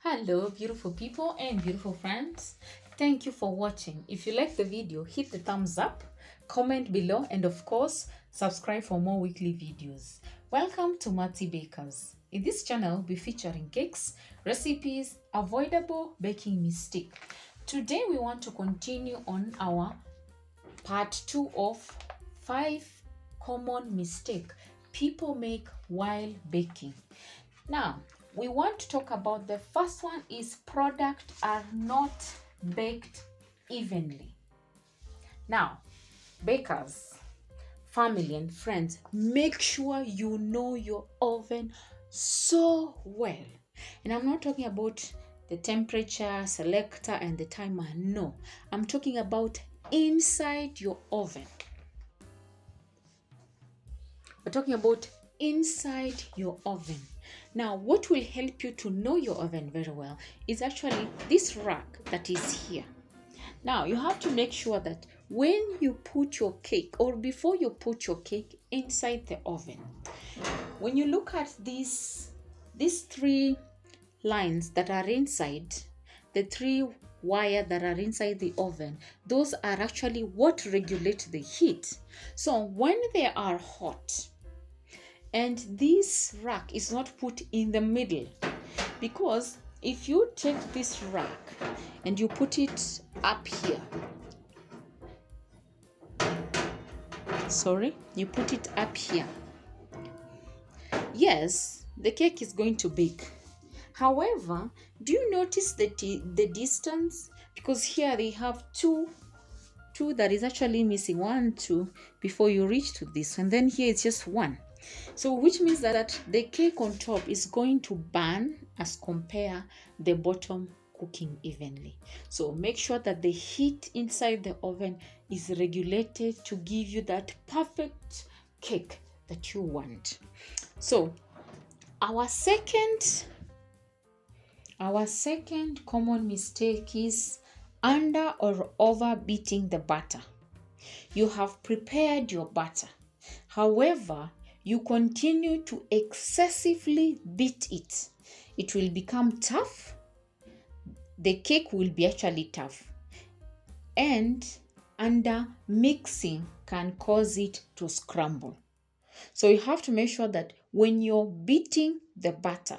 Hello, beautiful people and beautiful friends. Thank you for watching. If you like the video, hit the thumbs up, comment below, and of course, subscribe for more weekly videos. Welcome to Matty Bakers. In this channel, we'll be featuring cakes, recipes, avoidable baking mistake. Today, we want to continue on our part 2 of 5 common mistakes people make while baking. Now, we want to talk about the first one is products are not baked evenly. Now, bakers, family and friends, make sure you know your oven so well. And I'm not talking about the temperature selector and the timer. No, I'm talking about inside your oven. We're talking about inside your oven. Now, what will help you to know your oven very well is actually this rack that is here. Now, you have to make sure that when you put your cake or before you put your cake inside the oven, when you look at these 3 lines that are inside, the 3 wire that are inside the oven, those are actually what regulate the heat. So when they are hot, and this rack is not put in the middle, because if you take this rack and you put it up here, you put it up here, yes, the cake is going to bake. However, do you notice the distance? Because here they have two that is actually missing, 1, 2 before you reach to this, and then here it's just 1. So which means that the cake on top is going to burn as compare the bottom cooking evenly. So make sure that the heat inside the oven is regulated to give you that perfect cake that you want. So our second common mistake is under or over beating the butter. You have prepared your butter. However, you continue to excessively beat it. It will become tough. The cake will be actually tough. And under mixing can cause it to scramble. So you have to make sure that when you're beating the butter,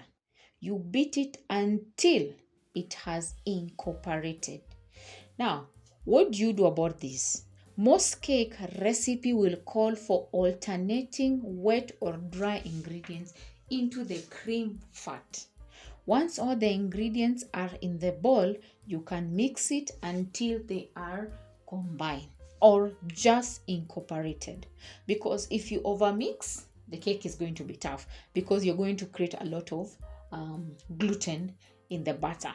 you beat it until it has incorporated. Now, what do you do about this? Most cake recipe will call for alternating wet or dry ingredients into the cream fat. Once all the ingredients are in the bowl, you can mix it until they are combined or just incorporated. Because if you overmix, the cake is going to be tough because you're going to create a lot of gluten in the butter.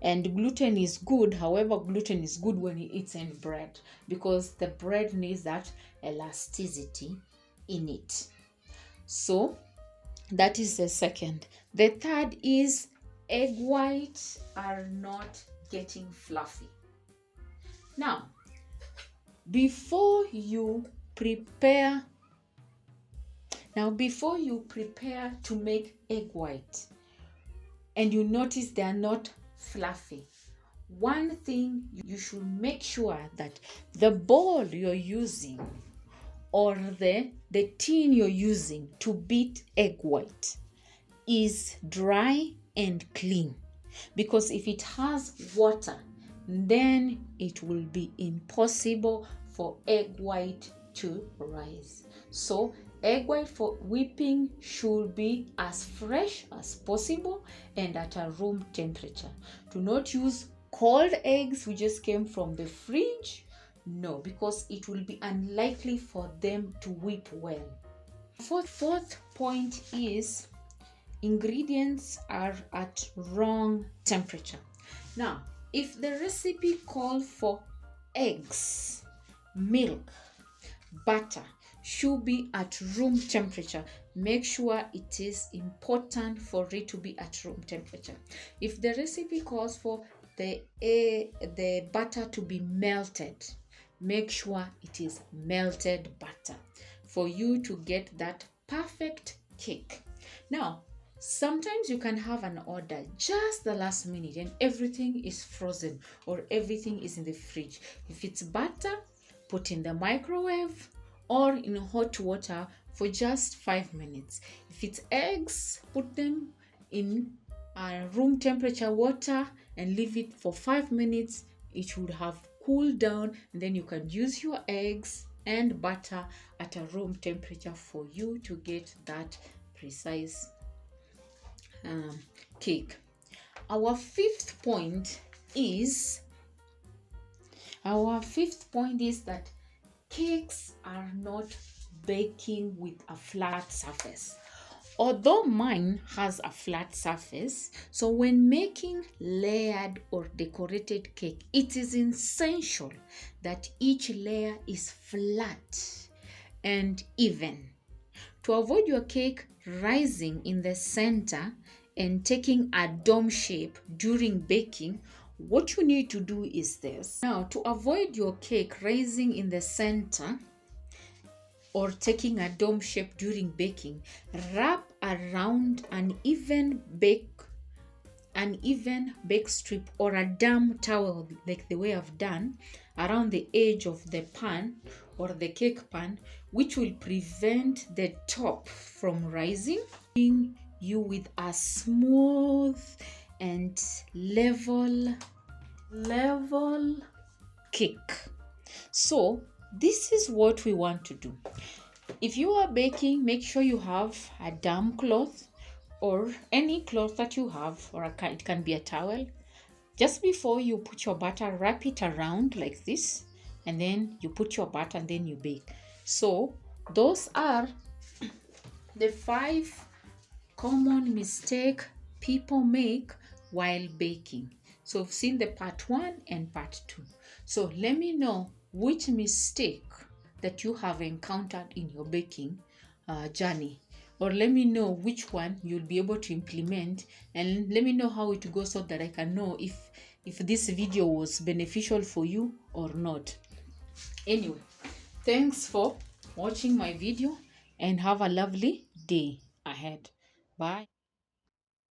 And gluten is good. However, gluten is good when you eat in bread because the bread needs that elasticity in it. So that is the second. The third is egg whites are not getting fluffy. Now, before you prepare to make egg white and you notice they are not fluffy, one thing you should make sure that the bowl you're using or the tin you're using to beat egg white is dry and clean, because if it has water, then it will be impossible for egg white to rise. So egg white for whipping should be as fresh as possible and at a room temperature. Do not use cold eggs which just came from the fridge. No, because it will be unlikely for them to whip well. Fourth point is ingredients are at wrong temperature. Now, if the recipe calls for eggs, milk, butter should be at room temperature, make sure it is important for it to be at room temperature. If the recipe calls for the butter to be melted, make sure it is melted butter for you to get that perfect cake. Now, Sometimes you can have an order just the last minute and everything is frozen or everything is in the fridge. If it's butter, put in the microwave or in hot water for just 5 minutes. If it's eggs, put them in room temperature water and leave it for 5 minutes. It should have cooled down, and then you can use your eggs and butter at a room temperature for you to get that precise cake. Our fifth point is that cakes are not baking with a flat surface. Although mine has a flat surface, so when making layered or decorated cake, it is essential that each layer is flat and even. To avoid your cake rising in the center and taking a dome shape during baking, what you need to do is this. Now, to avoid your cake rising in the center or taking a dome shape during baking, wrap around an even bake strip or a damp towel, like the way I've done, around the edge of the pan or the cake pan, which will prevent the top from rising, leaving you with a smooth and level cake. So this is what we want to do. If you are baking, make sure you have a damp cloth or any cloth that you have, or it can be a towel. Just before you put your batter, wrap it around like this, and then you put your batter and then you bake. So those are the 5 common mistakes people make while baking. So we've seen the part 1 and part 2. So let me know which mistake that you have encountered in your baking journey, or let me know which one you'll be able to implement, and let me know how it goes so that I can know if this video was beneficial for you or not. Anyway, thanks for watching my video and have a lovely day ahead. Bye.